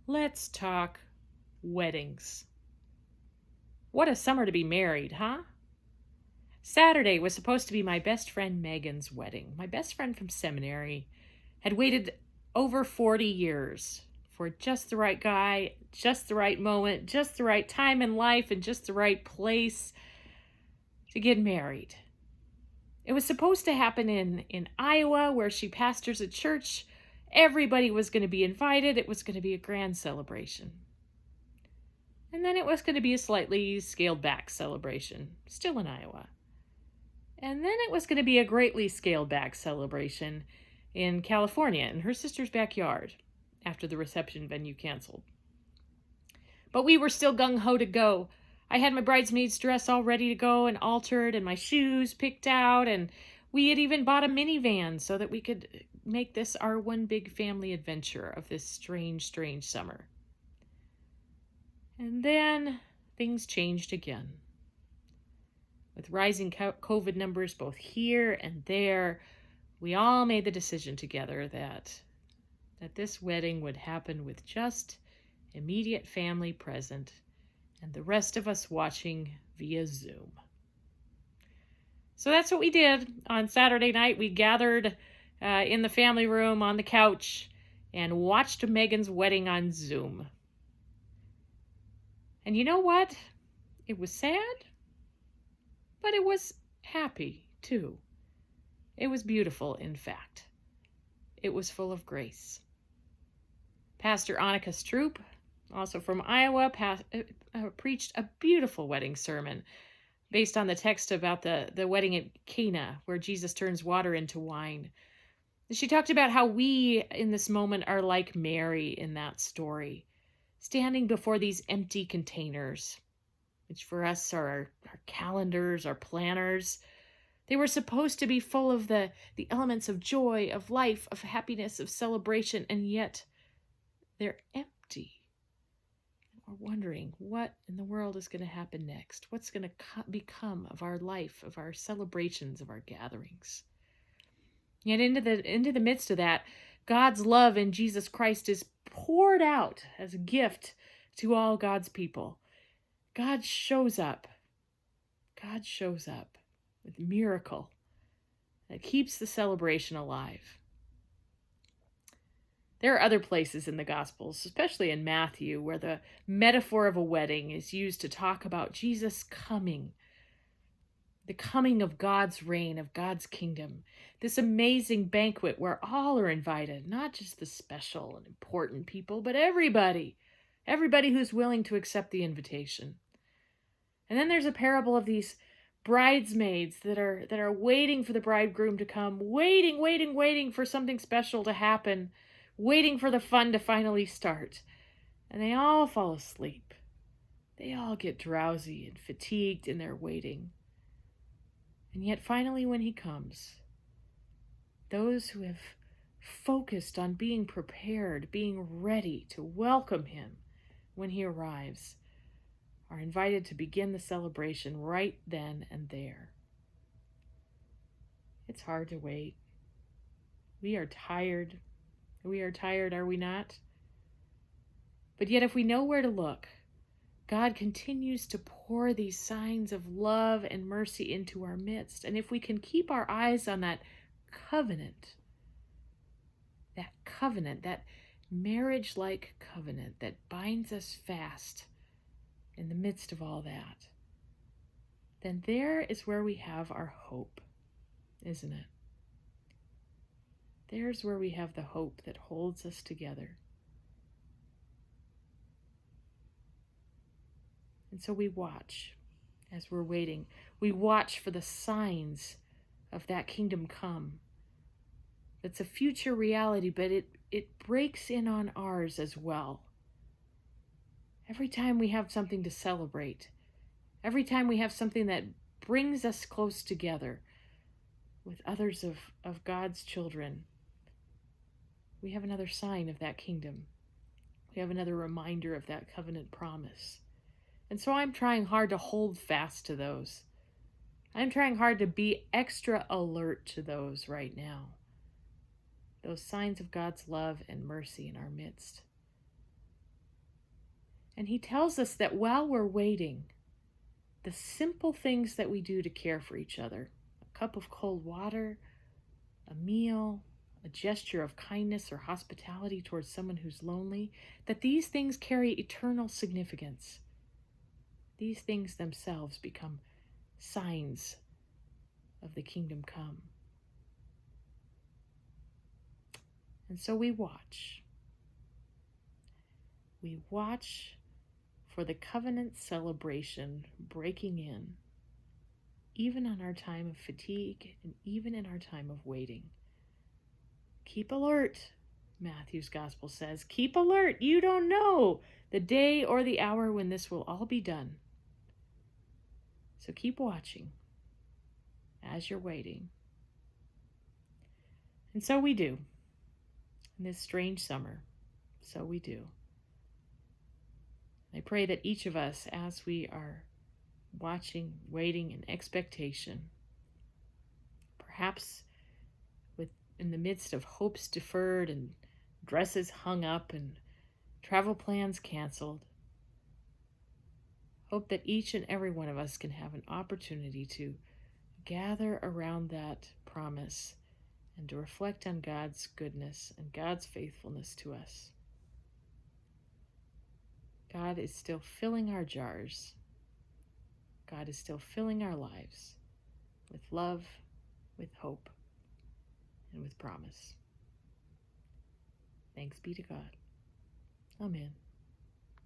Let's talk weddings. What a summer to be married, huh? Saturday was supposed to be my best friend Megan's wedding. My best friend from seminary had waited over 40 years for just the right guy, just the right moment, just the right time in life, and just the right place to get married. It was supposed to happen in Iowa, where she pastors a church. Everybody was going to be invited. It was going to be a grand celebration. And then it was going to be a slightly scaled back celebration, still in Iowa. And then it was going to be a greatly scaled back celebration in California, in her sister's backyard, after the reception venue canceled. But we were still gung ho to go. I had my bridesmaid's dress all ready to go and altered, and my shoes picked out, and we had even bought a minivan so that we could make this our one big family adventure of this strange, strange summer. And then things changed again. With rising COVID numbers both here and there, we all made the decision together that this wedding would happen with just immediate family present and the rest of us watching via Zoom. So that's what we did. On Saturday night, we gathered in the family room on the couch and watched Megan's wedding on Zoom. And you know what? It was sad, but it was happy too. It was beautiful, in fact. It was full of grace. Pastor Annika Stroop, also from Iowa, preached a beautiful wedding sermon based on the text about the wedding at Cana, where Jesus turns water into wine. She talked about how we, in this moment, are like Mary in that story, standing before these empty containers, which for us are our calendars, our planners. They were supposed to be full of the elements of joy, of life, of happiness, of celebration, and yet they're empty. We're wondering what in the world is going to happen next. What's going to become of our life, of our celebrations, of our gatherings. Yet into the midst of that, God's love in Jesus Christ is poured out as a gift to all God's people. God shows up. God shows up with a miracle that keeps the celebration alive. There are other places in the Gospels, especially in Matthew, where the metaphor of a wedding is used to talk about Jesus coming, the coming of God's reign, of God's kingdom, this amazing banquet where all are invited, not just the special and important people, but everybody who's willing to accept the invitation. And then there's a parable of these bridesmaids that are waiting for the bridegroom to come, waiting for something special to happen, waiting for the fun to finally start. And they all fall asleep. They all get drowsy and fatigued in their waiting. And yet finally when he comes, those who have focused on being prepared, being ready to welcome him when he arrives, are invited to begin the celebration right then and there. It's hard to wait. We are tired. We are tired, are we not? But yet if we know where to look, God continues to pour these signs of love and mercy into our midst. And if we can keep our eyes on that covenant, that marriage-like covenant that binds us fast in the midst of all that, then there is where we have our hope, isn't it? There's where we have the hope that holds us together. And so we watch as we're waiting. We watch for the signs of that kingdom come. It's a future reality, but it breaks in on ours as well. Every time we have something to celebrate, every time we have something that brings us close together with others of God's children, we have another sign of that kingdom. We have another reminder of that covenant promise. And so I'm trying hard to hold fast to those. I'm trying hard to be extra alert to those right now. Those signs of God's love and mercy in our midst. And he tells us that while we're waiting, the simple things that we do to care for each other, a cup of cold water, a meal, a gesture of kindness or hospitality towards someone who's lonely, that these things carry eternal significance. These things themselves become signs of the kingdom come. And so we watch. We watch for the covenant celebration breaking in, even in our time of fatigue and even in our time of waiting. Keep alert, Matthew's gospel says. Keep alert. You don't know the day or the hour when this will all be done. So keep watching as you're waiting. And so we do. In this strange summer, so we do. I pray that each of us, as we are watching, waiting in expectation, perhaps in the midst of hopes deferred and dresses hung up and travel plans canceled, hope that each and every one of us can have an opportunity to gather around that promise and to reflect on God's goodness and God's faithfulness to us. God is still filling our jars. God is still filling our lives with love, with hope, and with promise. Thanks be to God. Amen.